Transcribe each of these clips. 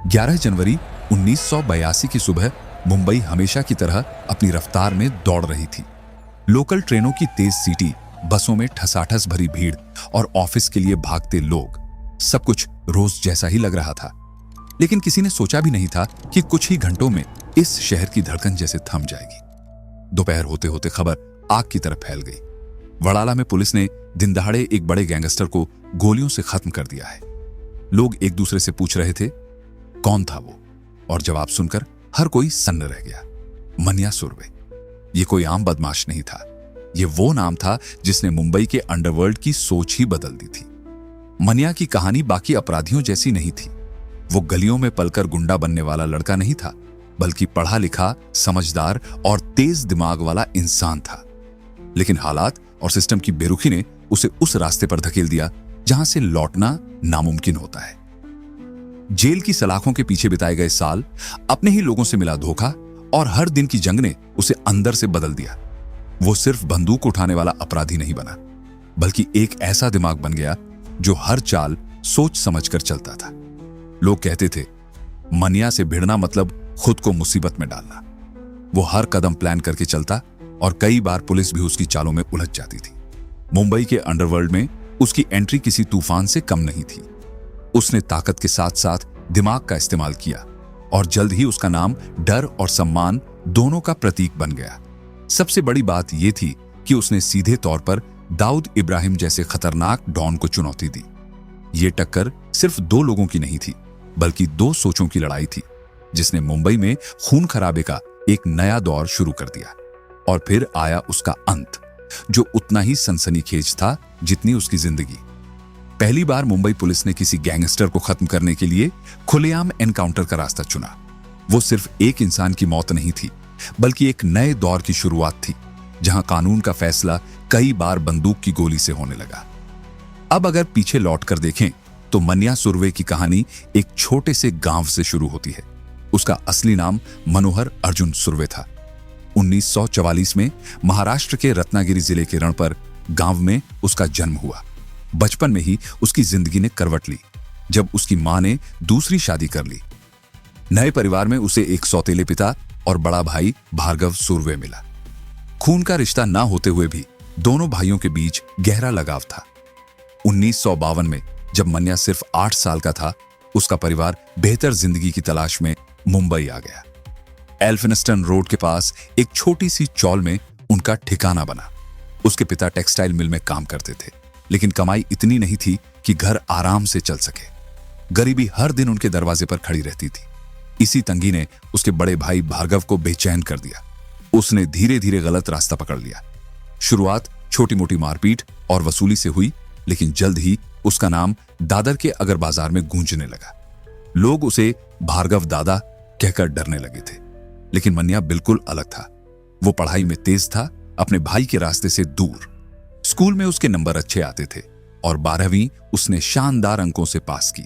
11 जनवरी 1982 की सुबह मुंबई हमेशा की तरह अपनी रफ्तार में दौड़ रही थी। लोकल ट्रेनों की तेज सीटी, बसों में ठसाठस भरी भीड़ और ऑफिस के लिए भागते लोग, सब कुछ रोज जैसा ही लग रहा था। लेकिन किसी ने सोचा भी नहीं था कि कुछ ही घंटों में इस शहर की धड़कन जैसे थम जाएगी। दोपहर होते होते खबर आग की तरह फैल गई। वड़ाला में पुलिस ने दिन दहाड़े एक बड़े गैंगस्टर को गोलियों से खत्म कर दिया है। लोग एक दूसरे से पूछ रहे थे कौन था वो, और जवाब सुनकर हर कोई सन्न रह गया। मन्या सुरवे। ये कोई आम बदमाश नहीं था, ये वो नाम था जिसने मुंबई के अंडरवर्ल्ड की सोच ही बदल दी थी। मन्या की कहानी बाकी अपराधियों जैसी नहीं थी। वो गलियों में पलकर गुंडा बनने वाला लड़का नहीं था, बल्कि पढ़ा लिखा, समझदार और तेज दिमाग वाला इंसान था। लेकिन हालात और सिस्टम की बेरुखी ने उसे उस रास्ते पर धकेल दिया जहां से लौटना नामुमकिन होता है। जेल की सलाखों के पीछे बिताए गए साल, अपने ही लोगों से मिला धोखा और हर दिन की जंग ने उसे अंदर से बदल दिया। वो सिर्फ बंदूक उठाने वाला अपराधी नहीं बना, बल्कि एक ऐसा दिमाग बन गया जो हर चाल सोच समझकर चलता था। लोग कहते थे मन्या से भिड़ना मतलब खुद को मुसीबत में डालना। वो हर कदम प्लान करके चलता और कई बार पुलिस भी उसकी चालों में उलझ जाती थी। मुंबई के अंडरवर्ल्ड में उसकी एंट्री किसी तूफान से कम नहीं थी। उसने ताकत के साथ साथ दिमाग का इस्तेमाल किया और जल्द ही उसका नाम डर और सम्मान दोनों का प्रतीक बन गया। सबसे बड़ी बात यह थी कि उसने सीधे तौर पर दाऊद इब्राहिम जैसे खतरनाक डॉन को चुनौती दी। ये टक्कर सिर्फ दो लोगों की नहीं थी, बल्कि दो सोचों की लड़ाई थी, जिसने मुंबई में खून खराबे का एक नया दौर शुरू कर दिया। और फिर आया उसका अंत, जो उतना ही सनसनीखेज था जितनी उसकी जिंदगी। पहली बार मुंबई पुलिस ने किसी गैंगस्टर को खत्म करने के लिए खुलेआम एनकाउंटर का रास्ता चुना। वो सिर्फ एक इंसान की मौत नहीं थी, बल्कि एक नए दौर की शुरुआत थी, जहां कानून का फैसला कई बार बंदूक की गोली से होने लगा। अब अगर पीछे लौटकर देखें तो मन्या सुरवे की कहानी एक छोटे से गांव से शुरू होती है। उसका असली नाम मनोहर अर्जुन सुरवे था। 1944 में महाराष्ट्र के रत्नागिरी जिले के रण पर गांव में उसका जन्म हुआ। बचपन में ही उसकी जिंदगी ने करवट ली, जब उसकी मां ने दूसरी शादी कर ली। नए परिवार में उसे एक सौतेले पिता और बड़ा भाई भार्गव सुरवे मिला। खून का रिश्ता ना होते हुए भी दोनों भाइयों के बीच गहरा लगाव था। 1952 में जब मन्या सिर्फ 8 साल का था, उसका परिवार बेहतर जिंदगी की तलाश में मुंबई आ गया। एल्फिनिस्टन रोड के पास एक छोटी सी चौल में उनका ठिकाना बना। उसके पिता टेक्सटाइल मिल में काम करते थे, लेकिन कमाई इतनी नहीं थी कि घर आराम से चल सके। गरीबी हर दिन उनके दरवाजे पर खड़ी रहती थी। इसी तंगी ने उसके बड़े भाई भार्गव को बेचैन कर दिया। उसने धीरे धीरे गलत रास्ता पकड़ लिया। शुरुआत छोटी मोटी मारपीट और वसूली से हुई, लेकिन जल्द ही उसका नाम दादर के अगर बाजार में गूंजने लगा। लोग उसे भार्गव दादा कहकर डरने लगे थे। लेकिन मन्या बिल्कुल अलग था। वो पढ़ाई में तेज था, अपने भाई के रास्ते से दूर। स्कूल में उसके नंबर अच्छे आते थे और 12वीं उसने शानदार अंकों से पास की।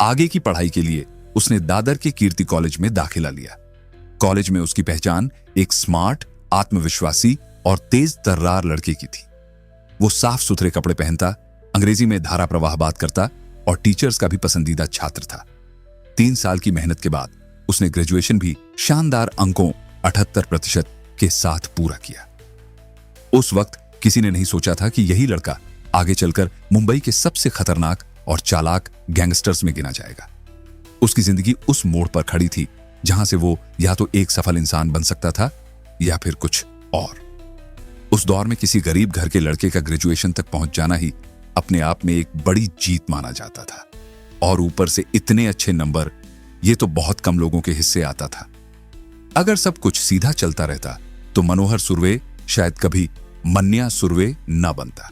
आगे की पढ़ाई के लिए उसने दादर के कीर्ति कॉलेज में दाखिला लिया। कॉलेज में उसकी पहचान एक स्मार्ट, आत्मविश्वासी और तेज तर्रार लड़के की थी। वो साफ सुथरे कपड़े पहनता, अंग्रेजी में धारा प्रवाह बात करता और टीचर्स का भी पसंदीदा छात्र था। 3 साल की मेहनत के बाद उसने ग्रेजुएशन भी शानदार अंकों 78% के साथ पूरा किया। उस वक्त किसी ने नहीं सोचा था कि यही लड़का आगे चलकर मुंबई के सबसे खतरनाक और चालाक गैंगस्टर्स में गिना जाएगा। उसकी जिंदगी उस मोड़ पर खड़ी थी जहां से वो या तो एक सफल इंसान बन सकता था या फिर कुछ और। उस दौर में किसी गरीब घर के लड़के का ग्रेजुएशन तक पहुंच जाना ही अपने आप में एक बड़ी जीत माना जाता था। और ऊपर से इतने अच्छे नंबर, ये तो बहुत कम लोगों के हिस्से आता था। अगर सब कुछ सीधा चलता रहता तो मनोहर सुरवे शायद कभी मन्या सुरवे न बनता।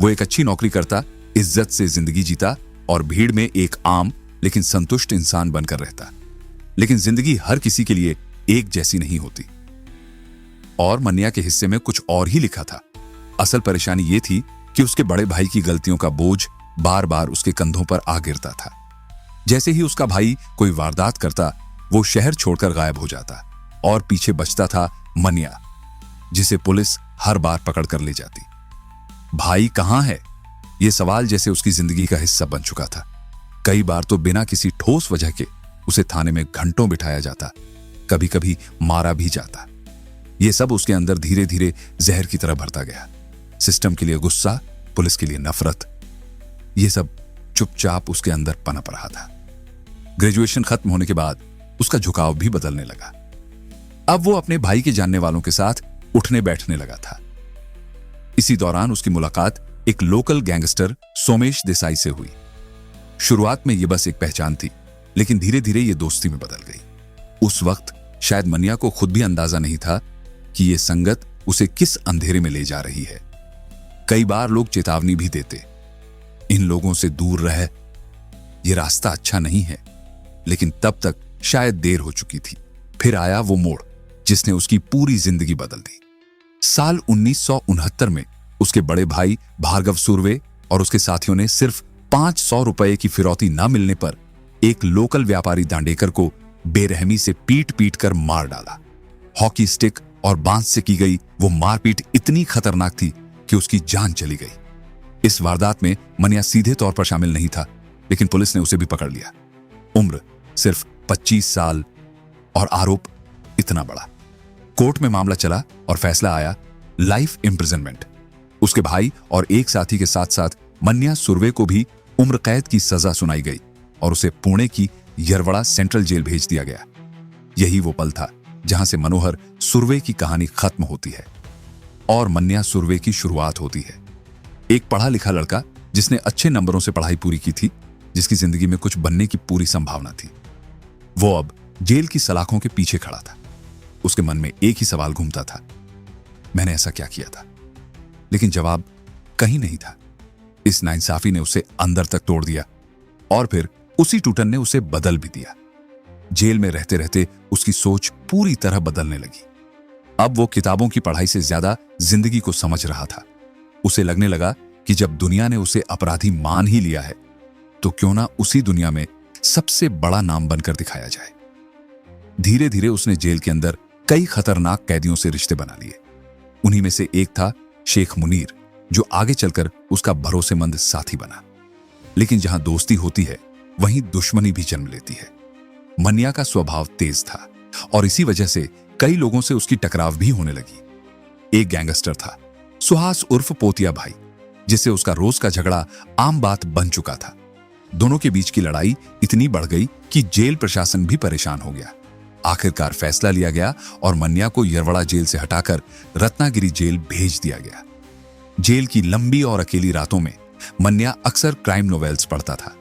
वो एक अच्छी नौकरी करता, इज्जत से जिंदगी जीता और भीड़ में एक आम लेकिन संतुष्ट इंसान बनकर रहता। लेकिन जिंदगी हर किसी के लिए एक जैसी नहीं होती और मन्या के हिस्से में कुछ और ही लिखा था। असल परेशानी ये थी कि उसके बड़े भाई की गलतियों का बोझ बार बार उसके कंधों पर आ गिरता था। जैसे ही उसका भाई कोई वारदात करता, वो शहर छोड़कर गायब हो जाता और पीछे बचता था मन्या, जिसे पुलिस हर बार पकड़ कर ले जाती। भाई कहां है? ये सवाल जैसे उसकी जिंदगी का हिस्सा बन चुका था। कई बार तो बिना किसी ठोस वजह के उसे थाने में घंटों बिठाया जाता, कभी कभी मारा भी जाता। यह सब उसके अंदर धीरे धीरे जहर की तरह भरता गया। सिस्टम के लिए गुस्सा, पुलिस के लिए नफरत, यह सब चुपचाप उसके अंदर पनप रहा था। ग्रेजुएशन खत्म होने के बाद उसका झुकाव भी बदलने लगा। अब वो अपने भाई के जानने वालों के साथ उठने बैठने लगा था। इसी दौरान उसकी मुलाकात एक लोकल गैंगस्टर सोमेश देसाई से हुई। शुरुआत में यह बस एक पहचान थी, लेकिन धीरे धीरे यह दोस्ती में बदल गई। उस वक्त शायद मन्या को खुद भी अंदाजा नहीं था कि यह संगत उसे किस अंधेरे में ले जा रही है। कई बार लोग चेतावनी भी देते, इन लोगों से दूर रह, यह रास्ता अच्छा नहीं है, लेकिन तब तक शायद देर हो चुकी थी। फिर आया वो मोड़ जिसने उसकी पूरी जिंदगी बदल दी। साल 1969 में उसके बड़े भाई भार्गव सुर्वे और उसके साथियों ने सिर्फ 500 रुपए की फिरौती न मिलने पर एक लोकल व्यापारी दांडेकर को बेरहमी से पीट पीट कर मार डाला। हॉकी स्टिक और बांस से की गई वो मारपीट इतनी खतरनाक थी कि उसकी जान चली गई। इस वारदात में मन्या सीधे तौर पर शामिल नहीं था, लेकिन पुलिस ने उसे भी पकड़ लिया। उम्र सिर्फ 25 साल और आरोप इतना बड़ा। कोर्ट में मामला चला और फैसला आया लाइफ इम्प्रिजनमेंट। उसके भाई और एक साथी के साथ साथ मन्या सुर्वे को भी उम्र कैद की सजा सुनाई गई और उसे पुणे की यरवड़ा सेंट्रल जेल भेज दिया गया। यही वो पल था जहां से मनोहर सुर्वे की कहानी खत्म होती है और मन्या सुर्वे की शुरुआत होती है। एक पढ़ा लिखा लड़का जिसने अच्छे नंबरों से पढ़ाई पूरी की थी, जिसकी जिंदगी में कुछ बनने की पूरी संभावना थी, वो अब जेल की सलाखों के पीछे खड़ा था। उसके मन में एक ही सवाल घूमता था, मैंने ऐसा क्या किया था? लेकिन जवाब कहीं नहीं था। इस नाइंसाफी ने उसे अंदर तक तोड़ दिया और फिर उसी टूटन ने उसे बदल भी दिया। जेल में रहते रहते उसकी सोच पूरी तरह बदलने लगी। अब वो किताबों की पढ़ाई से ज्यादा जिंदगी को समझ रहा था। उसे लगने लगा कि जब दुनिया ने उसे अपराधी मान ही लिया है, तो क्यों ना उसी दुनिया में सबसे बड़ा नाम बनकर दिखाया जाए। धीरे धीरे उसने जेल के अंदर कई खतरनाक कैदियों से रिश्ते बना लिए। उन्हीं में से एक था शेख मुनीर, जो आगे चलकर उसका भरोसेमंद साथी बना। लेकिन जहां दोस्ती होती है, वहीं दुश्मनी भी जन्म लेती है। मन्या का स्वभाव तेज था और इसी वजह से कई लोगों से उसकी टकराव भी होने लगी। एक गैंगस्टर था, सुहास उर्फ पोतिया भाई, जिससे उसका रोज का झगड़ा आम बात बन चुका था। दोनों के बीच की लड़ाई इतनी बढ़ गई कि जेल प्रशासन भी परेशान हो गया। आखिरकार फैसला लिया गया और मन्या को यरवड़ा जेल से हटाकर रत्नागिरी जेल भेज दिया गया। जेल की लंबी और अकेली रातों में मन्या अक्सर क्राइम नॉवेल्स पढ़ता था।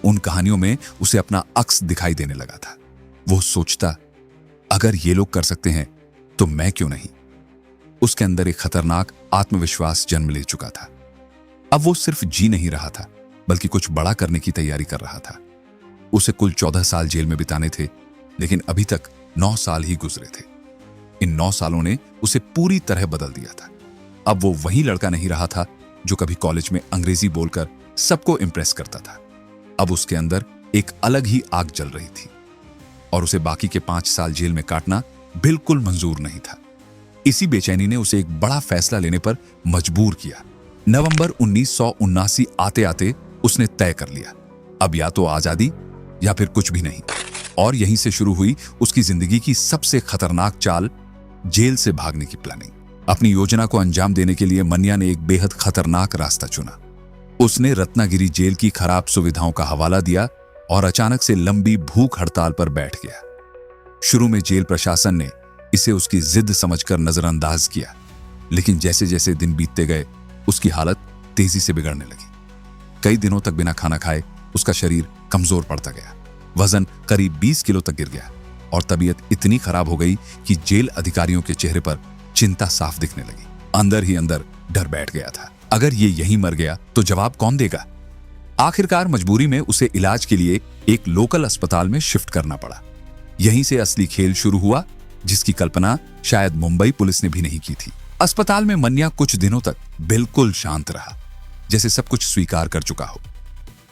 उन कहानियों में उसे अपना अक्स दिखाई देने लगा था। वो सोचता, अगर ये लोग कर सकते हैं तो मैं क्यों नहीं। उसके अंदर एक खतरनाक आत्मविश्वास जन्म ले चुका था। अब वो सिर्फ जी नहीं रहा था, बल्कि कुछ बड़ा करने की तैयारी कर रहा था। उसे कुल 14 साल जेल में बिताने थे, लेकिन अभी तक 9 साल ही गुजरे थे। इन 9 सालों ने उसे पूरी तरह बदल दिया था। अब वो वही लड़का नहीं रहा था जो कभी कॉलेज में अंग्रेजी बोलकर सबको इंप्रेस करता था। अब उसके अंदर एक अलग ही आग जल रही थी और उसे बाकी के 5 साल जेल में काटना बिल्कुल मंजूर नहीं था। इसी बेचैनी ने उसे एक बड़ा फैसला लेने पर मजबूर किया। नवंबर 1979 आते आते उसने तय कर लिया, अब या तो आजादी या फिर कुछ भी नहीं। और यहीं से शुरू हुई उसकी जिंदगी की सबसे खतरनाक चाल, जेल से भागने की प्लानिंग। अपनी योजना को अंजाम देने के लिए मन्या ने एक बेहद खतरनाक रास्ता चुना। उसने रत्नागिरी जेल की खराब सुविधाओं का हवाला दिया और अचानक से लंबी भूख हड़ताल पर बैठ गया। शुरू में जेल प्रशासन ने इसे उसकी जिद समझकर नजरअंदाज किया, लेकिन जैसे जैसे दिन बीतते गए उसकी हालत तेजी से बिगड़ने लगी। कई दिनों तक बिना खाना खाए उसका शरीर कमजोर पड़ता गया। वजन करीब 20 किलो तक गिर गया और तबीयत इतनी खराब हो गई कि जेल अधिकारियों के चेहरे पर चिंता साफ दिखने लगी। अंदर ही अंदर डर बैठ गया था, अगर ये यहीं मर गया तो जवाब कौन देगा। आखिरकार मजबूरी में उसे इलाज के लिए एक लोकल अस्पताल में शिफ्ट करना पड़ा। यहीं से असली खेल शुरू हुआ, जिसकी कल्पना शायद मुंबई पुलिस ने भी नहीं की थी। अस्पताल में मन्या कुछ दिनों तक बिल्कुल शांत रहा, जैसे सब कुछ स्वीकार कर चुका हो,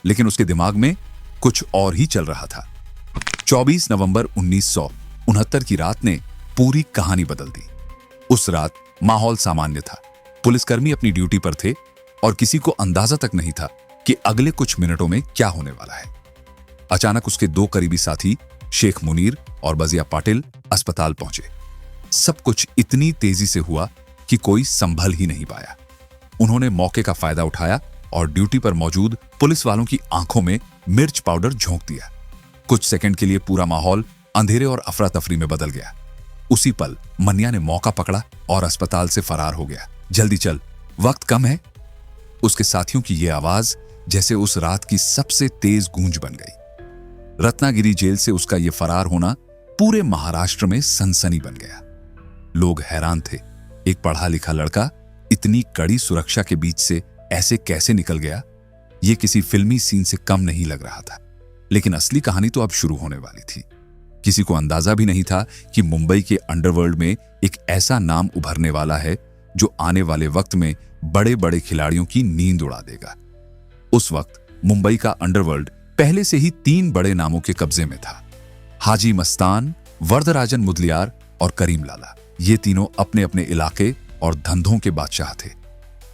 लेकिन उसके दिमाग में कुछ और ही चल रहा था। 24 नवंबर 1969 की रात ने पूरी कहानी बदल दी। उस रात माहौल सामान्य था। पुलिसकर्मी अपनी ड्यूटी पर थे और किसी को अंदाजा तक नहीं था कि अगले कुछ मिनटों में क्या होने वाला है। अचानक उसके 2 करीबी साथी शेख मुनीर और बजिया पाटिल अस्पताल पहुंचे। सब कुछ इतनी तेजी से हुआ कि कोई संभल ही नहीं पाया। उन्होंने मौके का फायदा उठाया और ड्यूटी पर मौजूद पुलिस वालों की आंखों में मिर्च पाउडर झोंक दिया। कुछ सेकंड के लिए पूरा माहौल अंधेरे और अफरा तफरी में बदल गया। उसी पल मन्या ने मौका पकड़ा और अस्पताल से फरार हो गया। जल्दी चल, वक्त कम है। उसके साथियों की यह आवाज जैसे उस रात की सबसे तेज गूंज बन गई। रत्नागिरी जेल से उसका यह फरार होना पूरे महाराष्ट्र में सनसनी बन गया। लोग हैरान थे, एक पढ़ा लिखा लड़का इतनी कड़ी सुरक्षा के बीच से ऐसे कैसे निकल गया। यह किसी फिल्मी सीन से कम नहीं लग रहा था। लेकिन असली कहानी तो अब शुरू होने वाली थी। किसी को अंदाजा भी नहीं था कि मुंबई के अंडरवर्ल्ड में एक ऐसा नाम उभरने वाला है जो आने वाले वक्त में बड़े बड़े खिलाड़ियों की नींद उड़ा देगा। उस वक्त मुंबई का अंडरवर्ल्ड पहले से ही 3 बड़े नामों के कब्जे में था। हाजी मस्तान, वरदराजन मुदलियार और करीम लाला। ये तीनों अपने अपने इलाके और धंधों के बादशाह थे।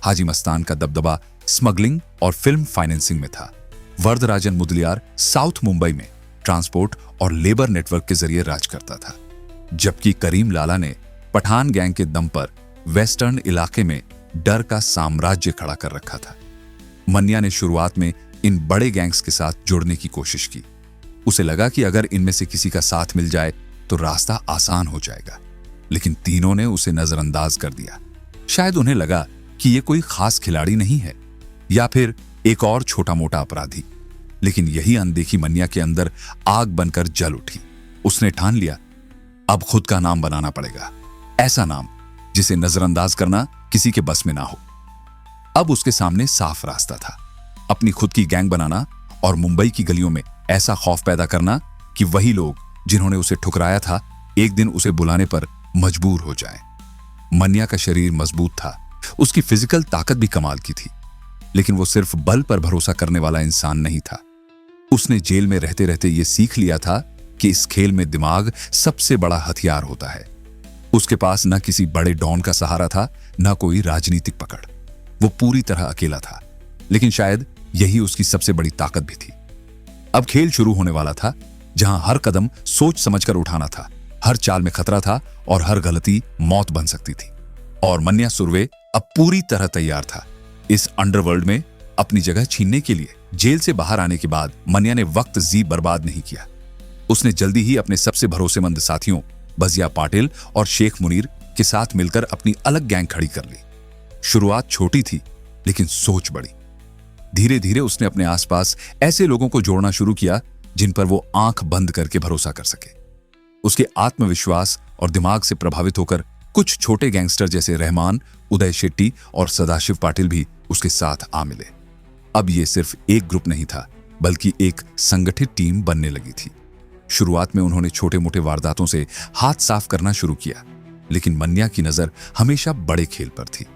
हाजी मस्तान का दबदबा स्मगलिंग और फिल्म फाइनेंसिंग में था। वरदराजन मुदलियार साउथ मुंबई में ट्रांसपोर्ट और लेबर नेटवर्क के जरिए राज करता था, जबकि करीम लाला ने पठान गैंग के दम पर वेस्टर्न इलाके में डर का साम्राज्य खड़ा कर रखा था। मन्या ने शुरुआत में इन बड़े गैंग्स के साथ जुड़ने की कोशिश की। उसे लगा कि अगर इनमें से किसी का साथ मिल जाए तो रास्ता आसान हो जाएगा, लेकिन तीनों ने उसे नजरअंदाज कर दिया। शायद उन्हें लगा कि यह कोई खास खिलाड़ी नहीं है या फिर एक और छोटा मोटा अपराधी। लेकिन यही अनदेखी मन्या के अंदर आग बनकर जल उठी। उसने ठान लिया, अब खुद का नाम बनाना पड़ेगा, ऐसा नाम जिसे नजरअंदाज करना किसी के बस में ना हो। अब उसके सामने साफ रास्ता था, अपनी खुद की गैंग बनाना और मुंबई की गलियों में ऐसा खौफ पैदा करना कि वही लोग जिन्होंने उसे ठुकराया था एक दिन उसे बुलाने पर मजबूर हो जाएं। मन्या का शरीर मजबूत था, उसकी फिजिकल ताकत भी कमाल की थी, लेकिन वो सिर्फ बल पर भरोसा करने वाला इंसान नहीं था। उसने जेल में रहते रहते ये सीख लिया था कि इस खेल में दिमाग सबसे बड़ा हथियार होता है। उसके पास न किसी बड़े डॉन का सहारा था, न कोई राजनीतिक पकड़। वो पूरी तरह अकेला था, लेकिन शायद यही उसकी सबसे बड़ी ताकत भी थी। अब खेल शुरू होने वाला था, जहां हर कदम सोच समझकर उठाना था, हर चाल में खतरा था और हर गलती मौत बन सकती थी। और मन्या सुर्वे अब पूरी तरह तैयार था इस अंडरवर्ल्ड में अपनी जगह छीनने के लिए। जेल से बाहर आने के बाद मन्या ने वक्त जी बर्बाद नहीं किया। उसने जल्दी ही अपने सबसे भरोसेमंद साथियों बजिया पाटिल और शेख मुनीर के साथ मिलकर अपनी अलग गैंग खड़ी कर ली। शुरुआत छोटी थी, लेकिन सोच बड़ी। धीरे धीरे उसने अपने आसपास ऐसे लोगों को जोड़ना शुरू किया जिन पर वो आंख बंद करके भरोसा कर सके। उसके आत्मविश्वास और दिमाग से प्रभावित होकर कुछ छोटे गैंगस्टर जैसे रहमान, उदय शेट्टी और सदाशिव पाटिल भी उसके साथ आ मिले। अब ये सिर्फ एक ग्रुप नहीं था, बल्कि एक संगठित टीम बनने लगी थी। शुरुआत में उन्होंने छोटे मोटे वारदातों से हाथ साफ करना शुरू किया, लेकिन मन्या की नजर हमेशा बड़े खेल पर थी।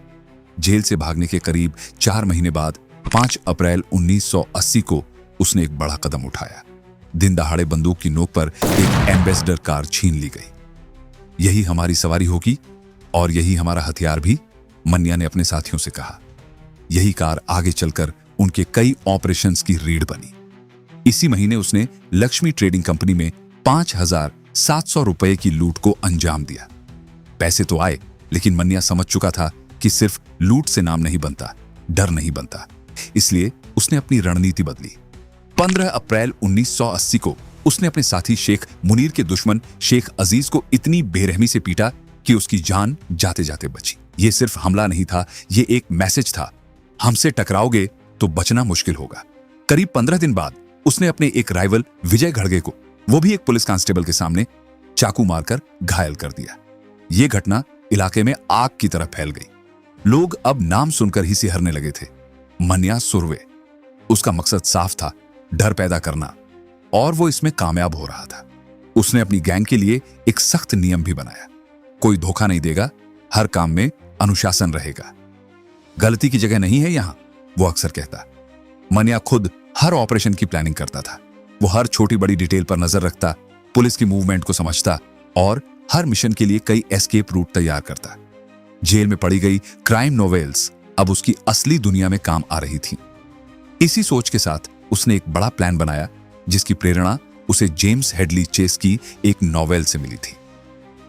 जेल से भागने के करीब 4 महीने बाद 5 अप्रैल 1980 को उसने एक बड़ा कदम उठाया। दिन दहाड़े बंदूक की नोक पर एक एम्बेसडर कार छीन ली गई। यही हमारी सवारी होगी और यही हमारा हथियार भी, मन्या ने अपने साथियों से कहा। यही कार आगे चलकर उनके कई ऑपरेशंस की रीढ़ बनी। इसी महीने उसने लक्ष्मी ट्रेडिंग कंपनी में 5,700 रुपए की लूट को अंजाम दिया। पैसे तो आए, लेकिन मन्या समझ चुका था कि सिर्फ लूट से नाम नहीं बनता, डर नहीं बनता। इसलिए उसने अपनी रणनीति बदली। 15 अप्रैल 1980 को उसने अपने साथी शेख मुनीर के दुश्मन शेख अजीज को इतनी बेरहमी से पीटा कि उसकी जान जाते जाते बची। यह सिर्फ हमला नहीं था, यह एक मैसेज था, हमसे टकराओगे तो बचना मुश्किल होगा। करीब 15 दिन बाद उसने अपने एक राइवल विजय घड़गे को, वो भी एक पुलिस कांस्टेबल के सामने, चाकू मारकर घायल कर दिया। यह घटना इलाके में आग की तरह फैल गई। लोग अब नाम सुनकर ही सिहरने लगे थे। मन्या सुर्वे। उसका मकसद साफ था, डर पैदा करना, और वो इसमें कामयाब हो रहा था। उसने अपनी गैंग के लिए एक सख्त नियम भी बनाया। कोई धोखा नहीं देगा, हर काम में अनुशासन रहेगा। गलती की जगह नहीं है यहां, वो अक्सर कहता। मन्या खुद हर ऑपरेशन की प्लानिंग करता था। वो हर छोटी बड़ी डिटेल पर नजर रखता, पुलिस की मूवमेंट को समझता और हर मिशन के लिए कई एस्केप रूट तैयार करता। जेल में पड़ी गई क्राइम नॉवेल्स अब उसकी असली दुनिया में काम आ रही थी। इसी सोच के साथ उसने एक बड़ा प्लान बनाया जिसकी प्रेरणा उसे जेम्स हेडली चेस की एक नॉवेल से मिली थी।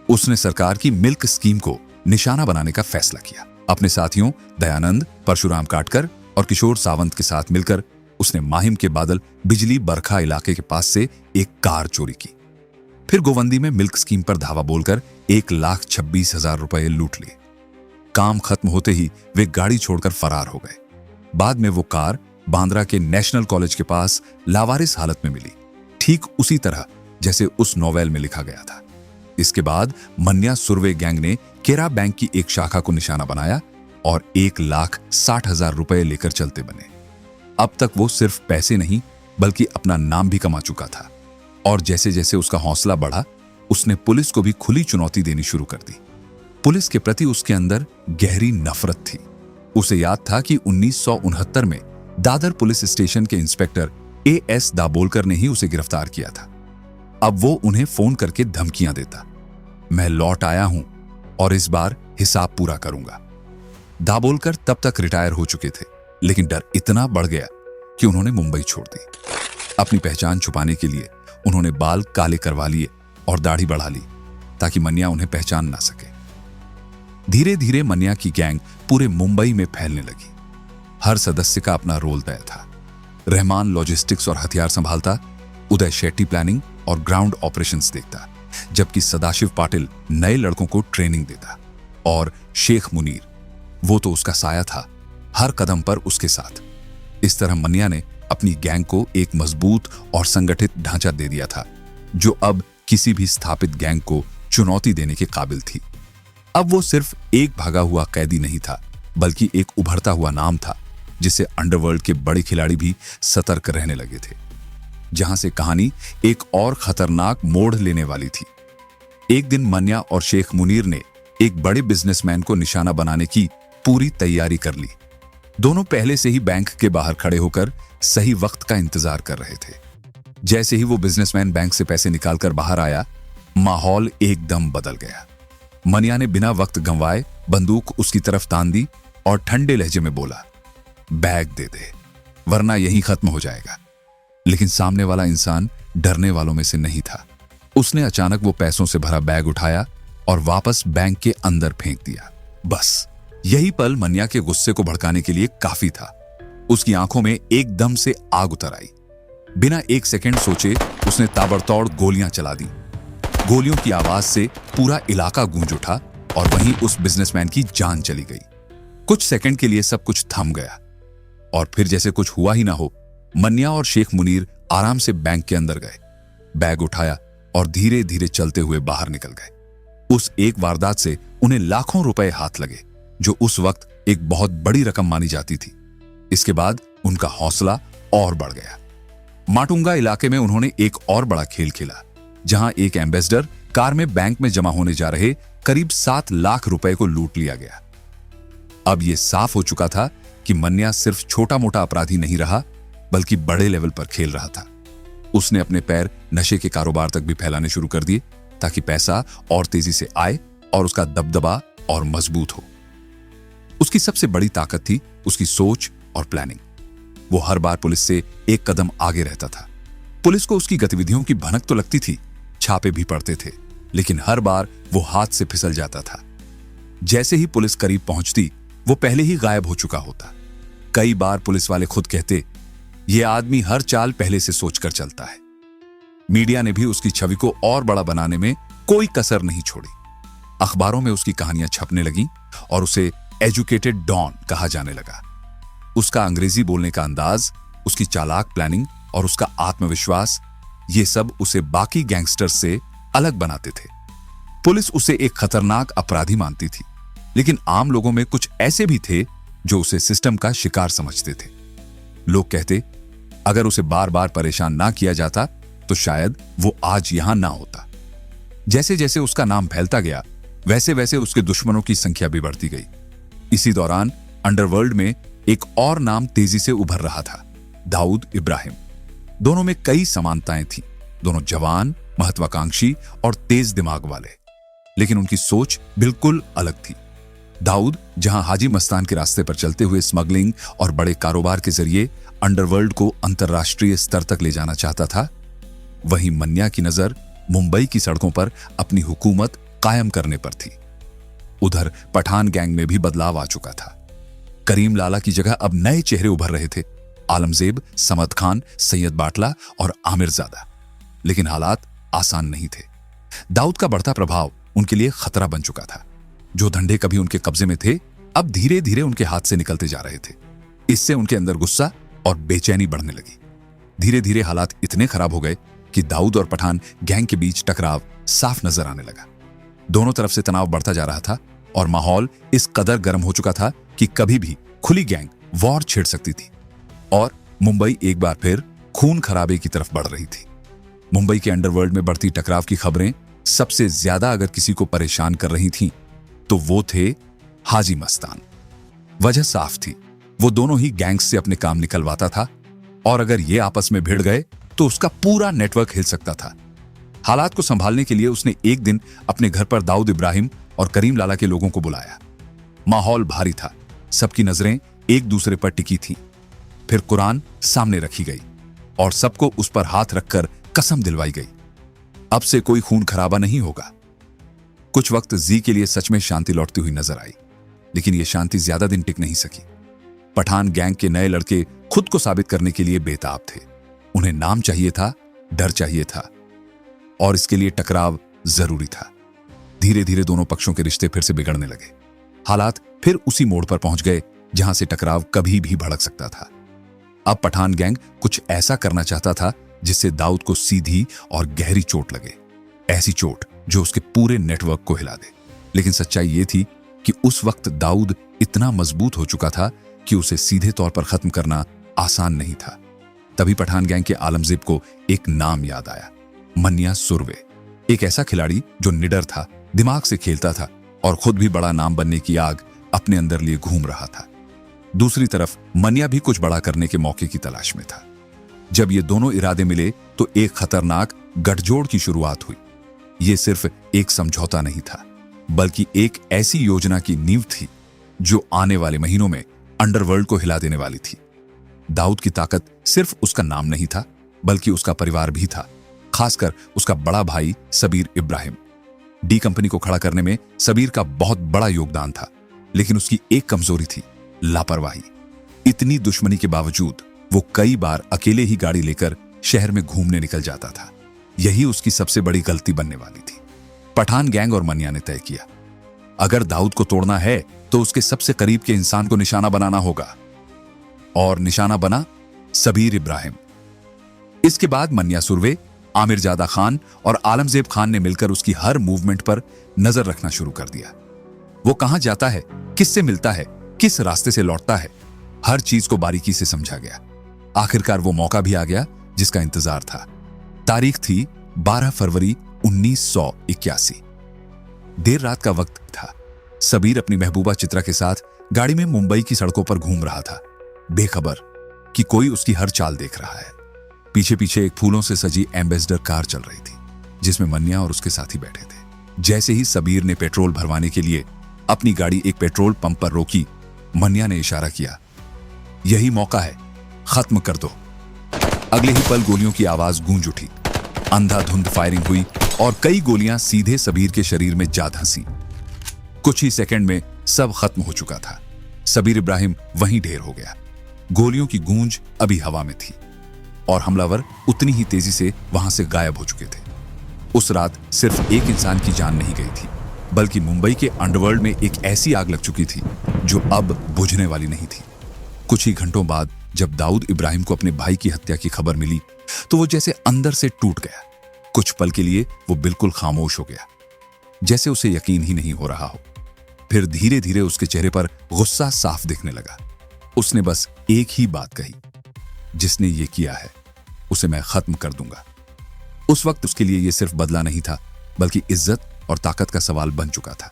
उसने सरकार की मिल्क स्कीम को निशाना बनाने का फैसला किया। अपने साथियों दयानंद, परशुराम काटकर और किशोर सावंत के साथ मिलकर उसने माहिम के बादल बिजली बरखा इलाके के पास से एक कार चोरी की। फिर गोवंदी में मिल्क स्कीम पर धावा बोलकर 1,26,000 रुपए लूट लिए। काम खत्म होते ही वे गाड़ी छोड़कर फरार हो गए। बाद में वो कार बांद्रा के नेशनल कॉलेज के पास लावारिस हालत में मिली, ठीक उसी तरह जैसे उस नॉवेल में लिखा गया था। इसके बाद मन्या सुरवे गैंग ने केरा बैंक की एक शाखा को निशाना बनाया और 1,60,000 रुपए लेकर चलते बने। अब तक वो सिर्फ पैसे नहीं बल्कि अपना नाम भी कमा चुका था, और जैसे जैसे उसका हौसला बढ़ा उसने पुलिस को भी खुली चुनौती देनी शुरू कर दी। पुलिस के प्रति उसके अंदर गहरी नफरत थी। उसे याद था कि 1969 में दादर पुलिस स्टेशन के इंस्पेक्टर A.S. दाबोलकर ने ही उसे गिरफ्तार किया था। अब वो उन्हें फोन करके धमकियां देता, मैं लौट आया हूं और इस बार हिसाब पूरा करूंगा। दाबोलकर तब तक रिटायर हो चुके थे, लेकिन डर इतना बढ़ गया कि उन्होंने मुंबई छोड़ दी। अपनी पहचान छुपाने के लिए उन्होंने बाल काले करवा लिए और दाढ़ी बढ़ा ली ताकि मन्या उन्हें पहचान ना सके। धीरे धीरे मन्या की गैंग पूरे मुंबई में फैलने लगी। हर सदस्य का अपना रोल तय था। रहमान लॉजिस्टिक्स और हथियार संभालता, उदय शेट्टी प्लानिंग और ग्राउंड ऑपरेशंस देखता, जबकि सदाशिव पाटिल नए लड़कों को ट्रेनिंग देता, और शेख मुनीर, वो तो उसका साया था, हर कदम पर उसके साथ। इस तरह मन्या ने अपनी गैंग को एक मजबूत और संगठित ढांचा दे दिया था, जो अब किसी भी स्थापित गैंग को चुनौती देने के काबिल थी। अब वो सिर्फ एक भागा हुआ कैदी नहीं था, बल्कि एक उभरता हुआ नाम था जिससे अंडरवर्ल्ड के बड़े खिलाड़ी भी सतर्क रहने लगे थे। जहां से कहानी एक और खतरनाक मोड़ लेने वाली थी। एक दिन मन्या और शेख मुनीर ने एक बड़े बिजनेसमैन को निशाना बनाने की पूरी तैयारी कर ली। दोनों पहले से ही बैंक के बाहर खड़े होकर सही वक्त का इंतजार कर रहे थे। जैसे ही वो बिजनेसमैन बैंक से पैसे निकालकर बाहर आया, माहौल एकदम बदल गया। मन्या ने बिना वक्त गंवाए बंदूक उसकी तरफ तान दी और ठंडे लहजे में बोला, बैग दे दे वरना यहीं खत्म हो जाएगा। लेकिन सामने वाला इंसान डरने वालों में से नहीं था। उसने अचानक वो पैसों से भरा बैग उठाया और वापस बैंक के अंदर फेंक दिया। बस यही पल मन्या के गुस्से को भड़काने के लिए काफी था। उसकी आंखों में एकदम से आग उतर आई। बिना एक सेकंड सोचे उसने ताबड़तोड़ गोलियां चला दी। गोलियों की आवाज से पूरा इलाका गूंज उठा और वहीं उस बिजनेसमैन की जान चली गई। कुछ सेकंड के लिए सब कुछ थम गया और फिर जैसे कुछ हुआ ही ना हो, मन्या और शेख मुनीर आराम से बैंक के अंदर गए, बैग उठाया और धीरे धीरे चलते हुए बाहर निकल गए। उस एक वारदात से उन्हें लाखों रुपए हाथ लगे, जो उस वक्त एक बहुत बड़ी रकम मानी जाती थी। इसके बाद उनका हौसला और बढ़ गया। माटुंगा इलाके में उन्होंने एक और बड़ा खेल खेला, जहां एक एम्बेसडर कार में बैंक में जमा होने जा रहे करीब 7 लाख रुपए को लूट लिया गया। अब यह साफ हो चुका था कि मन्या सिर्फ छोटा मोटा अपराधी नहीं रहा, बल्कि बड़े लेवल पर खेल रहा था। उसने अपने पैर नशे के कारोबार तक भी फैलाने शुरू कर दिए, ताकि पैसा और तेजी से आए और उसका दबदबा और मजबूत हो। उसकी सबसे बड़ी ताकत थी उसकी सोच और प्लानिंग। वो हर बार पुलिस से एक कदम आगे रहता था। पुलिस को उसकी गतिविधियों की भनक तो लगती थी, छापे भी पड़ते थे, लेकिन हर बार वो हाथ से फिसल जाता था। जैसे ही पुलिस करीब पहुंचती, वो पहले ही गायब हो चुका होता। कई बार पुलिस वाले खुद कहते, यह आदमी हर चाल पहले से सोचकर चलता है। मीडिया ने भी उसकी छवि को और बड़ा बनाने में कोई कसर नहीं छोड़ी। अखबारों में उसकी कहानियां छपने लगीं और उसे एजुकेटेड डॉन कहा जाने लगा। उसका अंग्रेजी बोलने का अंदाज, उसकी चालाक प्लानिंग और उसका आत्मविश्वास, ये सब उसे बाकी गैंगस्टर्स से अलग बनाते थे। पुलिस उसे एक खतरनाक अपराधी मानती थी, लेकिन आम लोगों में कुछ ऐसे भी थे जो उसे सिस्टम का शिकार समझते थे। लोग कहते, अगर उसे बार बार परेशान ना किया जाता तो शायद वो आज यहां ना होता। जैसे जैसे उसका नाम फैलता गया, वैसे वैसे उसके दुश्मनों की संख्या भी बढ़ती गई। इसी दौरान अंडरवर्ल्ड में एक और नाम तेजी से उभर रहा था, दाऊद इब्राहिम। दोनों में कई समानताएं थीं। दोनों जवान, महत्वाकांक्षी और तेज दिमाग वाले, लेकिन उनकी सोच बिल्कुल अलग थी। दाऊद जहां हाजी मस्तान के रास्ते पर चलते हुए स्मगलिंग और बड़े कारोबार के जरिए अंडरवर्ल्ड को अंतरराष्ट्रीय स्तर तक ले जाना चाहता था, वहीं मन्या की नजर मुंबई की सड़कों पर अपनी हुकूमत कायम करने पर थी। उधर पठान गैंग में भी बदलाव आ चुका था। करीम लाला की जगह अब नए चेहरे उभर रहे थे, आलमजेब, समद खान, सैयद बाटला और आमिरजादा। लेकिन हालात आसान नहीं थे। दाऊद का बढ़ता प्रभाव उनके लिए खतरा बन चुका था। जो धंधे कभी उनके कब्जे में थे, अब धीरे धीरे उनके हाथ से निकलते जा रहे थे। इससे उनके अंदर गुस्सा और बेचैनी बढ़ने लगी। धीरे धीरे हालात इतने खराब हो गए कि दाऊद और पठान गैंग के बीच टकराव साफ नजर आने लगा। दोनों तरफ से तनाव बढ़ता जा रहा था और माहौल इस कदर गर्म हो चुका था कि कभी भी खुली गैंग वॉर छेड़ सकती थी और मुंबई एक बार फिर खून खराबे की तरफ बढ़ रही थी। मुंबई के अंडरवर्ल्ड में बढ़ती टकराव की खबरें सबसे ज्यादा अगर किसी को परेशान कर रही थीं, तो वो थे हाजी मस्तान। वजह साफ थी, वो दोनों ही गैंग्स से अपने काम निकलवाता था और अगर ये आपस में भिड़ गए तो उसका पूरा नेटवर्क हिल सकता था। हालात को संभालने के लिए उसने एक दिन अपने घर पर दाऊद इब्राहिम और करीम लाला के लोगों को बुलाया। माहौल भारी था, सबकी नजरें एक दूसरे पर टिकी थीं। फिर कुरान सामने रखी गई और सबको उस पर हाथ रखकर कसम दिलवाई गई, अब से कोई खून खराबा नहीं होगा। कुछ वक्त जी के लिए सच में शांति लौटती हुई नजर आई, लेकिन यह शांति ज्यादा दिन टिक नहीं सकी। पठान गैंग के नए लड़के खुद को साबित करने के लिए बेताब थे। उन्हें नाम चाहिए था, डर चाहिए था और इसके लिए टकराव जरूरी था। धीरे धीरे दोनों पक्षों के रिश्ते फिर से बिगड़ने लगे। हालात फिर उसी मोड़ पर पहुंच गए जहां से टकराव कभी भी भड़क सकता था। अब पठान गैंग कुछ ऐसा करना चाहता था जिससे दाऊद को सीधी और गहरी चोट लगे, ऐसी चोट जो उसके पूरे नेटवर्क को हिला दे। लेकिन सच्चाई यह थी कि उस वक्त दाऊद इतना मजबूत हो चुका था कि उसे सीधे तौर पर खत्म करना आसान नहीं था। तभी पठान गैंग के आलमजेब को एक नाम याद आया, मन्या सुरवे। एक ऐसा खिलाड़ी जो निडर था, दिमाग से खेलता था और खुद भी बड़ा नाम बनने की आग अपने अंदर लिए घूम रहा था। दूसरी तरफ मन्या भी कुछ बड़ा करने के मौके की तलाश में था। जब ये दोनों इरादे मिले तो एक खतरनाक गठजोड़ की शुरुआत हुई। ये सिर्फ एक समझौता नहीं था, बल्कि एक ऐसी योजना की नींव थी जो आने वाले महीनों में अंडरवर्ल्ड को हिला देने वाली थी। दाऊद की ताकत सिर्फ उसका नाम नहीं था, बल्कि उसका परिवार भी था, खासकर उसका बड़ा भाई सबीर इब्राहिम। डी कंपनी को खड़ा करने में सबीर का बहुत बड़ा योगदान था, लेकिन उसकी एक कमजोरी थी, लापरवाही। इतनी दुश्मनी के बावजूद वो कई बार अकेले ही गाड़ी लेकर शहर में घूमने निकल जाता था। यही उसकी सबसे बड़ी गलती बनने वाली थी। पठान गैंग और मन्या ने तय किया, अगर दाऊद को तोड़ना है तो उसके सबसे करीब के इंसान को निशाना बनाना होगा, और निशाना बना सबीर इब्राहिम। इसके बाद मन्या सुरवे, आमिरजादा खान और आलमजेब खान ने मिलकर उसकी हर मूवमेंट पर नजर रखना शुरू कर दिया। वो कहां जाता है, किससे मिलता है, किस रास्ते से लौटता है, हर चीज को बारीकी से समझा गया। आखिरकार वो मौका भी आ गया जिसका इंतजार था। तारीख थी 12 फरवरी 1981। देर रात का वक्त था। सबीर अपनी महबूबा चित्रा के साथ गाड़ी में मुंबई की सड़कों पर घूम रहा था, बेखबर कि कोई उसकी हर चाल देख रहा है। पीछे पीछे एक फूलों से सजी एम्बेसडर कार चल रही थी, जिसमें मन्या और उसके साथी बैठे थे। जैसे ही सबीर ने पेट्रोल भरवाने के लिए अपनी गाड़ी एक पेट्रोल पंप पर रोकी, मन्या ने इशारा किया, यही मौका है, खत्म कर दो। अगले ही पल गोलियों की आवाज गूंज उठी। अंधाधुंध फायरिंग हुई और कई गोलियां सीधे सबीर के शरीर में जा धंसी। कुछ ही सेकंड में सब खत्म हो चुका था। सबीर इब्राहिम वहीं ढेर हो गया। गोलियों की गूंज अभी हवा में थी और हमलावर उतनी ही तेजी से वहां से गायब हो चुके थे। उस रात सिर्फ एक इंसान की जान नहीं गई थी, बल्कि मुंबई के अंडरवर्ल्ड में एक ऐसी आग लग चुकी थी जो अब बुझने वाली नहीं थी। कुछ ही घंटों बाद जब दाऊद इब्राहिम को अपने भाई की हत्या की खबर मिली, तो वो जैसे अंदर से टूट गया। कुछ पल के लिए वो बिल्कुल खामोश हो गया, जैसे उसे यकीन ही नहीं हो रहा हो। फिर धीरे धीरे उसके चेहरे पर गुस्सा साफ दिखने लगा। उसने बस एक ही बात कही, जिसने ये किया है उसे मैं खत्म कर दूंगा। उस वक्त उसके लिए यह सिर्फ बदला नहीं था, बल्कि इज्जत और ताकत का सवाल बन चुका था।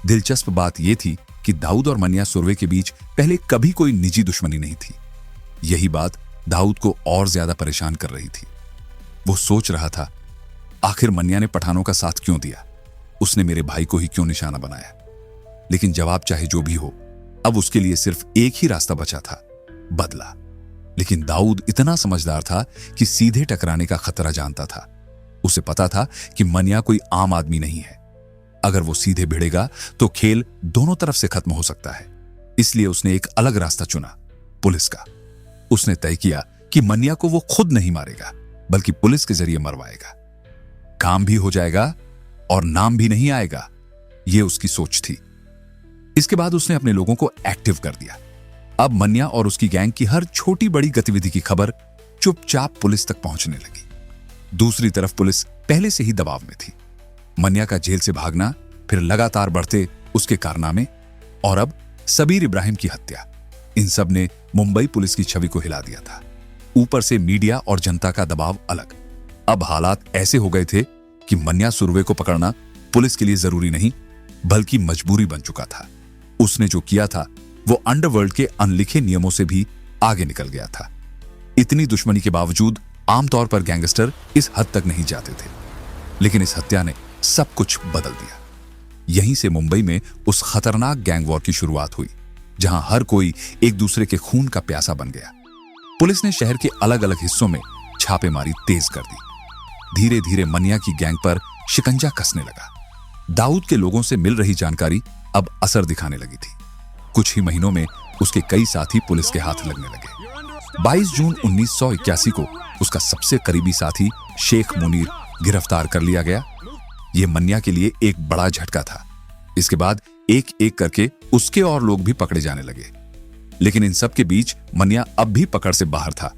दिलचस्प बात यह थी कि दाऊद और मन्या सुरवे के बीच पहले कभी कोई निजी दुश्मनी नहीं थी। यही बात दाऊद को और ज्यादा परेशान कर रही थी। वो सोच रहा था, आखिर मन्या ने पठानों का साथ क्यों दिया, उसने मेरे भाई को ही क्यों निशाना बनाया। लेकिन जवाब चाहे जो भी हो, अब उसके लिए सिर्फ एक ही रास्ता बचा था, बदला। लेकिन दाऊद इतना समझदार था कि सीधे टकराने का खतरा जानता था। उसे पता था कि मनिया कोई आम आदमी नहीं है। अगर वो सीधे भिड़ेगा तो खेल दोनों तरफ से खत्म हो सकता है। इसलिए उसने एक अलग रास्ता चुना, पुलिस का। उसने तय किया कि मनिया को वो खुद नहीं मारेगा, बल्कि पुलिस के जरिए मरवाएगा। काम भी हो जाएगा और नाम भी नहीं आएगा, ये उसकी सोच थी। इसके बाद उसने अपने लोगों को एक्टिव कर दिया। अब मनिया और उसकी गैंग की हर छोटी बड़ी गतिविधि की खबर चुपचाप पुलिस तक पहुंचने लगी। दूसरी तरफ पुलिस पहले से ही दबाव में थी। मनिया का जेल से भागना, फिर लगातार बढ़ते उसके कारनामे, और अब सबीर इब्राहिम की हत्या, इन सब ने मुंबई पुलिस की छवि को हिला दिया था। ऊपर से मीडिया और जनता का दबाव अलग। अब हालात ऐसे हो गए थे कि मनिया सुरवे को पकड़ना पुलिस के लिए जरूरी नहीं, बल्कि मजबूरी बन चुका था। उसने जो किया था वो अंडरवर्ल्ड के अनलिखे नियमों से भी आगे निकल गया था। इतनी दुश्मनी के बावजूद आमतौर पर गैंगस्टर इस हद तक नहीं जाते थे, लेकिन इस हत्या ने सब कुछ बदल दिया। यहीं से मुंबई में उस खतरनाक गैंग वॉर की शुरुआत हुई, जहां हर कोई एक दूसरे के खून का प्यासा बन गया। पुलिस ने शहर के अलग अलग हिस्सों में छापेमारी तेज कर दी। धीरे धीरे मनिया की गैंग पर शिकंजा कसने लगा। दाऊद के लोगों से मिल रही जानकारी अब असर दिखाने लगी थी। कुछ ही महीनों में उसके कई साथी पुलिस के हाथ लगने लगे। 22 जून 1981 को उसका सबसे करीबी साथी शेख मुनीर गिरफ्तार कर लिया गया। यह मनिया के लिए एक बड़ा झटका था। इसके बाद एक एक करके उसके और लोग भी पकड़े जाने लगे। लेकिन इन सब के बीच मनिया अब भी पकड़ से बाहर था।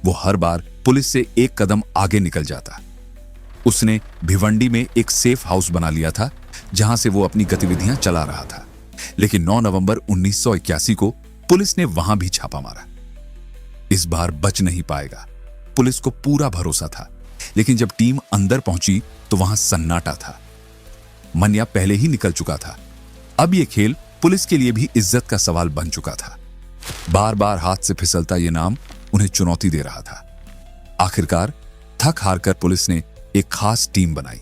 वो हर बार पुलिस से एक कदम आगे निकल जाता। उसने भिवंडी में एक सेफ हाउस बना लिया था, जहां से वो अपनी गतिविधियां चला रहा था। लेकिन 9 नवंबर 1981 को पुलिस ने वहां भी छापा मारा। इस बार बच नहीं पाएगा, पुलिस को पूरा भरोसा था। लेकिन जब टीम अंदर पहुंची तो वहां सन्नाटा था। मनिया पहले ही निकल चुका था। अब यह खेल पुलिस के लिए भी इज्जत का सवाल बन चुका था। बार बार हाथ से फिसलता यह नाम उन्हें चुनौती दे रहा था। आखिरकार थक हार कर पुलिस ने एक खास टीम बनाई।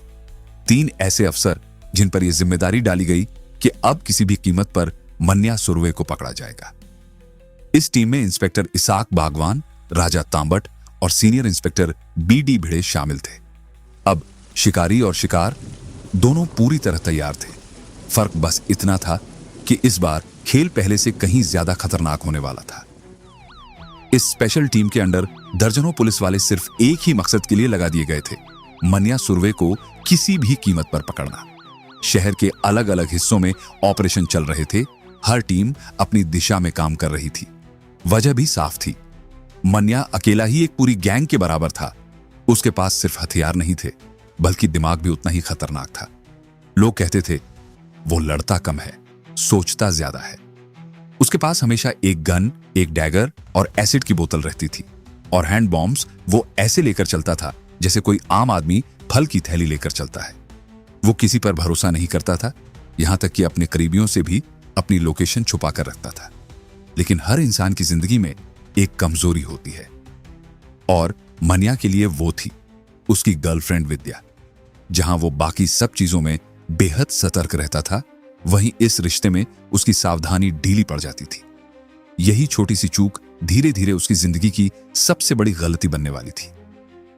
3 ऐसे अफसर जिन पर यह जिम्मेदारी डाली गई कि अब किसी भी कीमत पर मनिया सुरवे को पकड़ा जाएगा। इस टीम में इंस्पेक्टर इसाक बागवान, राजा तांबट और सीनियर इंस्पेक्टर BD भिड़े शामिल थे। अब शिकारी और शिकार दोनों पूरी तरह तैयार थे। फर्क बस इतना था कि इस बार खेल पहले से कहीं ज्यादा खतरनाक होने वाला था। इस स्पेशल टीम के अंडर दर्जनों पुलिस वाले सिर्फ एक ही मकसद के लिए लगा दिए गए थे, मनिया सुरवे को किसी भी कीमत पर पकड़ना। शहर के अलग अलग हिस्सों में ऑपरेशन चल रहे थे। हर टीम अपनी दिशा में काम कर रही थी। वजह भी साफ थी, मनिया अकेला ही एक पूरी गैंग के बराबर था। उसके पास सिर्फ हथियार नहीं थे, बल्कि दिमाग भी उतना ही खतरनाक था। लोग कहते थे वो लड़ता कम है, सोचता ज्यादा है। उसके पास हमेशा एक गन, एक डैगर और एसिड की बोतल रहती थी, और हैंड बॉम्ब्स वो ऐसे लेकर चलता था जैसे कोई आम आदमी फल की थैली लेकर चलता है। वो किसी पर भरोसा नहीं करता था, यहां तक कि अपने करीबियों से भी अपनी लोकेशन छुपा कर रखता था। लेकिन हर इंसान की जिंदगी में एक कमजोरी होती है, और मनिया के लिए वो थी उसकी गर्लफ्रेंड विद्या। जहां वो बाकी सब चीजों में बेहद सतर्क रहता था, वहीं इस रिश्ते में उसकी सावधानी ढीली पड़ जाती थी। यही छोटी सी चूक धीरे धीरे उसकी जिंदगी की सबसे बड़ी गलती बनने वाली थी।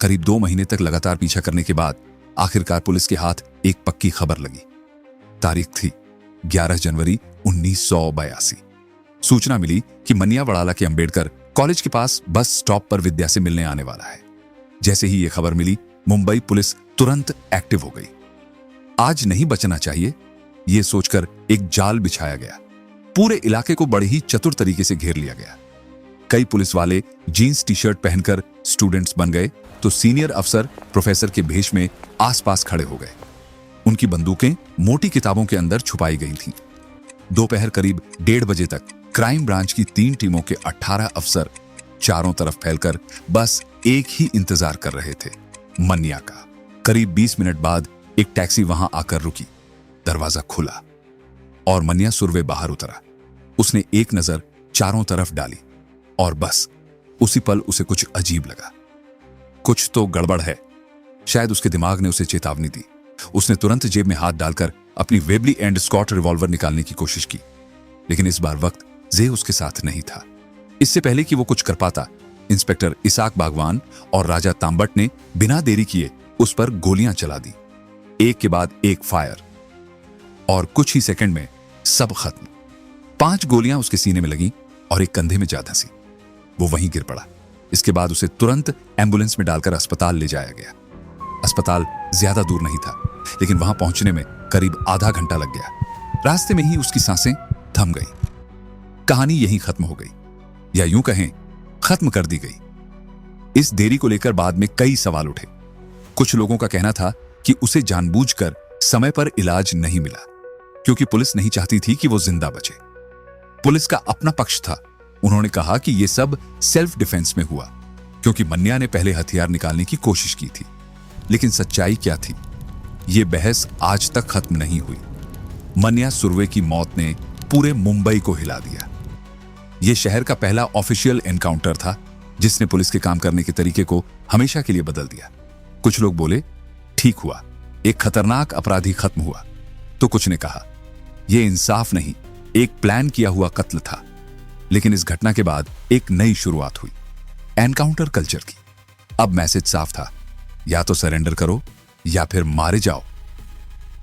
करीब 2 महीने तक लगातार पीछा करने के बाद आखिरकार पुलिस के हाथ एक पक्की खबर लगी। तारीख थी 11 जनवरी 1982। सूचना मिली कि मनिया वड़ाला के अंबेडकर कॉलेज के पास बस स्टॉप पर विद्या से मिलने आने वाला है। जैसे ही यह खबर मिली, मुंबई पुलिस तुरंत एक्टिव हो गई। आज नहीं बचना चाहिए, यह सोचकर एक जाल बिछाया गया। पूरे इलाके को बड़े ही चतुर तरीके से घेर लिया गया। कई पुलिस वाले जीन्स टी-शर्ट पहनकर स्टूडेंट्स बन गए, तो सीनियर अफसर प्रोफेसर के भेष में आसपास खड़े हो गए। उनकी बंदूकें मोटी किताबों के अंदर छुपाई गई थीं। दोपहर करीब 1:30 बजे तक क्राइम ब्रांच की 3 टीमों के 18 अफसर चारों तरफ फैलकर बस एक ही इंतजार कर रहे थे, मनिया का। करीब 20 मिनट बाद एक टैक्सी वहां आकर रुकी। दरवाजा खुला और मनिया सुरवे बाहर उतरा। उसने एक नजर चारों तरफ डाली और बस उसी पल उसे कुछ अजीब लगा। कुछ तो गड़बड़ है, शायद उसके दिमाग ने उसे चेतावनी दी। उसने तुरंत जेब में हाथ डालकर अपनी वेबली एंड स्कॉट रिवॉल्वर निकालने की कोशिश की, लेकिन इस बार वक्त जे उसके साथ नहीं था। इससे पहले कि वो कुछ कर पाता, इंस्पेक्टर इसाक बागवान और राजा तांबट ने बिना देरी किए उस पर गोलियां चला दी। एक के बाद एक फायर, और कुछ ही सेकंड में सब खत्म। 5 गोलियां उसके सीने में लगीं और एक कंधे में जा धंसी। वो वहीं गिर पड़ा। इसके बाद उसे तुरंत एम्बुलेंस में डालकर अस्पताल ले जाया गया। अस्पताल ज्यादा दूर नहीं था, लेकिन वहां पहुंचने में करीब आधा घंटा लग गया। रास्ते में ही उसकी सांसें थम गई। कहानी यहीं खत्म हो गई, या यूं कहें खत्म कर दी गई। इस देरी को लेकर बाद में कई सवाल उठे। कुछ लोगों का कहना था कि उसे जानबूझकर समय पर इलाज नहीं मिला, क्योंकि पुलिस नहीं चाहती थी कि वो जिंदा बचे। पुलिस का अपना पक्ष था। उन्होंने कहा कि यह सब सेल्फ डिफेंस में हुआ, क्योंकि मन्या ने पहले हथियार निकालने की कोशिश की थी। लेकिन सच्चाई क्या थी, यह बहस आज तक खत्म नहीं हुई। मन्या सुर्वे की मौत ने पूरे मुंबई को हिला दिया। यह शहर का पहला ऑफिशियल एनकाउंटर था, जिसने पुलिस के काम करने के तरीके को हमेशा के लिए बदल दिया। कुछ लोग बोले ठीक हुआ, एक खतरनाक अपराधी खत्म हुआ, तो कुछ ने कहा यह इंसाफ नहीं, एक प्लान किया हुआ कत्ल था। लेकिन इस घटना के बाद एक नई शुरुआत हुई, एनकाउंटर कल्चर की। अब मैसेज साफ था, या तो सरेंडर करो या फिर मारे जाओ।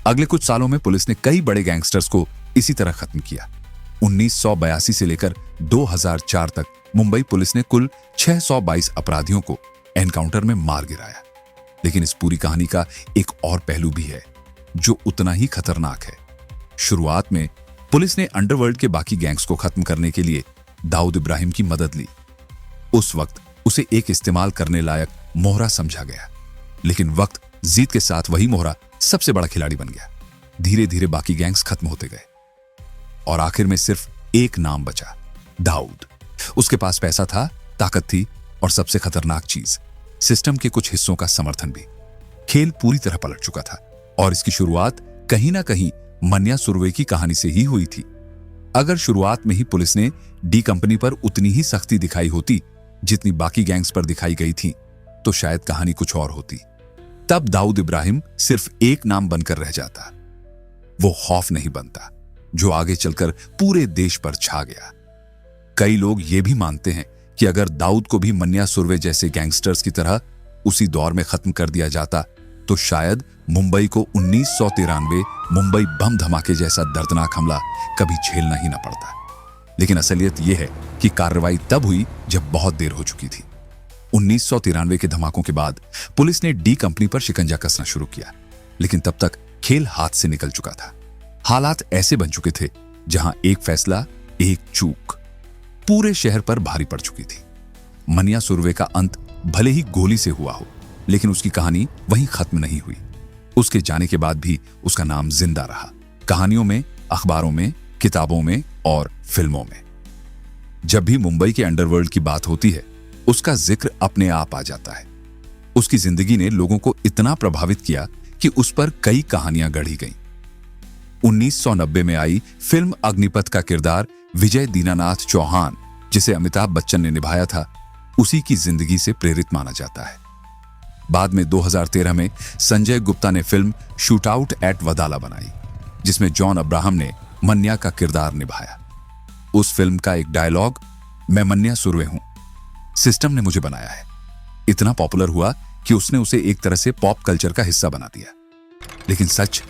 अगले कुछ सालों में पुलिस ने कई बड़े गैंगस्टर्स को इसी तरह खत्म किया। 1982 से लेकर 2004 तक मुंबई पुलिस ने कुल 622 अपराधियों को एनकाउंटर में मार गिराया। लेकिन इस पूरी कहानी का एक और पहलू भी है, जो उतना ही खतरनाक है। शुरुआत में पुलिस ने अंडरवर्ल्ड के बाकी गैंग्स को खत्म करने के लिए दाऊद इब्राहिम की मदद ली। उस वक्त उसे एक इस्तेमाल करने लायक मोहरा समझा गया, लेकिन वक्त जीत के साथ वही मोहरा सबसे बड़ा खिलाड़ी बन गया। धीरे धीरे बाकी गैंग्स खत्म होते गए और आखिर में सिर्फ एक नाम बचा, दाऊद। उसके पास पैसा था, ताकत थी और सबसे खतरनाक चीज, सिस्टम के कुछ हिस्सों का समर्थन भी। खेल पूरी तरह पलट चुका था और इसकी शुरुआत कहीं ना कहीं मन्या सुर्वे की कहानी से ही हुई थी। अगर शुरुआत में ही पुलिस ने डी कंपनी पर उतनी ही सख्ती दिखाई होती जितनी बाकी गैंग्स पर दिखाई गई थी, तो शायद कहानी कुछ और होती। तब दाऊद इब्राहिम सिर्फ एक नाम बनकर रह जाता, वो खौफ नहीं बनता जो आगे चलकर पूरे देश पर छा गया। कई लोग ये भी मानते हैं कि अगर दाऊद को भी मन्या सुर्वे जैसे गैंगस्टर्स की तरह उसी दौर में खत्म कर दिया जाता, तो शायद मुंबई को 1993 मुंबई बम धमाके जैसा दर्दनाक हमला कभी झेलना ही ना पड़ता। लेकिन असलियत यह है कि कार्रवाई तब हुई जब बहुत देर हो चुकी थी। 1993 के धमाकों के बाद पुलिस ने डी कंपनी पर शिकंजा कसना शुरू किया, लेकिन तब तक खेल हाथ से निकल चुका था। हालात ऐसे बन चुके थे जहां एक फैसला, एक चूक पूरे शहर पर भारी पड़ चुकी थी। मन्या सुर्वे का अंत भले ही गोली से हुआ हो, लेकिन उसकी कहानी वहीं खत्म नहीं हुई। उसके जाने के बाद भी उसका नाम जिंदा रहा, कहानियों में, अखबारों में, किताबों में और फिल्मों में। जब भी मुंबई के अंडरवर्ल्ड की बात होती है, उसका जिक्र अपने आप आ जाता है। उसकी जिंदगी ने लोगों को इतना प्रभावित किया कि उस पर कई कहानियां गढ़ी गईं। 1990 में आई फिल्म अग्निपथ का किरदार विजय दीनानाथ चौहान, जिसे अमिताभ बच्चन ने निभाया था, उसी की जिंदगी से प्रेरित माना जाता है। बाद में 2013 में संजय गुप्ता ने film shoot out at Wadala बनाई, जिसमें जॉन अब्राहम ने मन्या का किरदार निभाया। उस फिल्म का एक डायलॉग, मैं मन्या सुर्वे हूं, सिस्टम ने मुझे बनाया है, इतना पॉपुलर हुआ कि उसने उसे एक तरह से पॉप कल्चर का हिस्सा बना दिया। लेकिन सच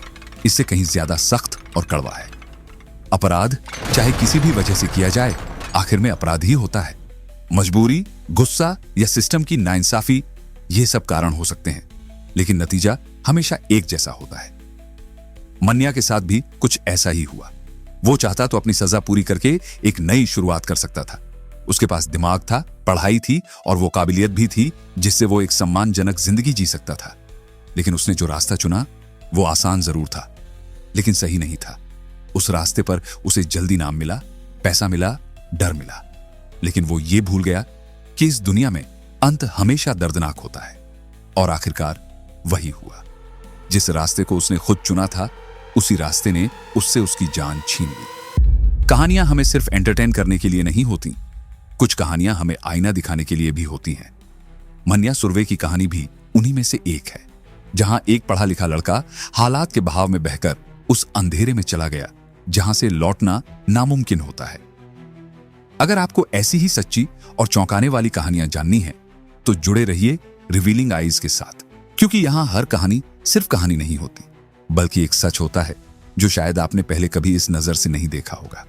इससे कहीं ज्यादा सख्त और कड़वा है। अपराध चाहे किसी भी वजह से किया जाए, आखिर में अपराध ही होता है। मजबूरी, गुस्सा या सिस्टम की नाइंसाफी, ये सब कारण हो सकते हैं, लेकिन नतीजा हमेशा एक जैसा होता है। मन्या के साथ भी कुछ ऐसा ही हुआ। वो चाहता तो अपनी सजा पूरी करके एक नई शुरुआत कर सकता था। उसके पास दिमाग था, पढ़ाई थी और वो काबिलियत भी थी जिससे वो एक सम्मानजनक जिंदगी जी सकता था। लेकिन उसने जो रास्ता चुना वो आसान जरूर था, लेकिन सही नहीं था। उस रास्ते पर उसे जल्दी नाम मिला, पैसा मिला, डर मिला, लेकिन वो ये भूल गया कि इस दुनिया में अंत हमेशा दर्दनाक होता है। और आखिरकार वही हुआ। जिस रास्ते को उसने खुद चुना था, उसी रास्ते ने उससे उसकी जान छीन ली। कहानियां हमें सिर्फ एंटरटेन करने के लिए नहीं होती, कुछ कहानियां हमें आईना दिखाने के लिए भी होती हैं। मन्या सुर्वे की कहानी भी उन्हीं में से एक है, जहां एक पढ़ा लिखा लड़का हालात के बहाव में बहकर उस अंधेरे में चला गया जहां से लौटना नामुमकिन होता है। अगर आपको ऐसी ही सच्ची और चौंकाने वाली कहानियां जाननी है तो जुड़े रहिए रिवीलिंग आईज के साथ, क्योंकि यहां हर कहानी सिर्फ कहानी नहीं होती, बल्कि एक सच होता है जो शायद आपने पहले कभी इस नजर से नहीं देखा होगा।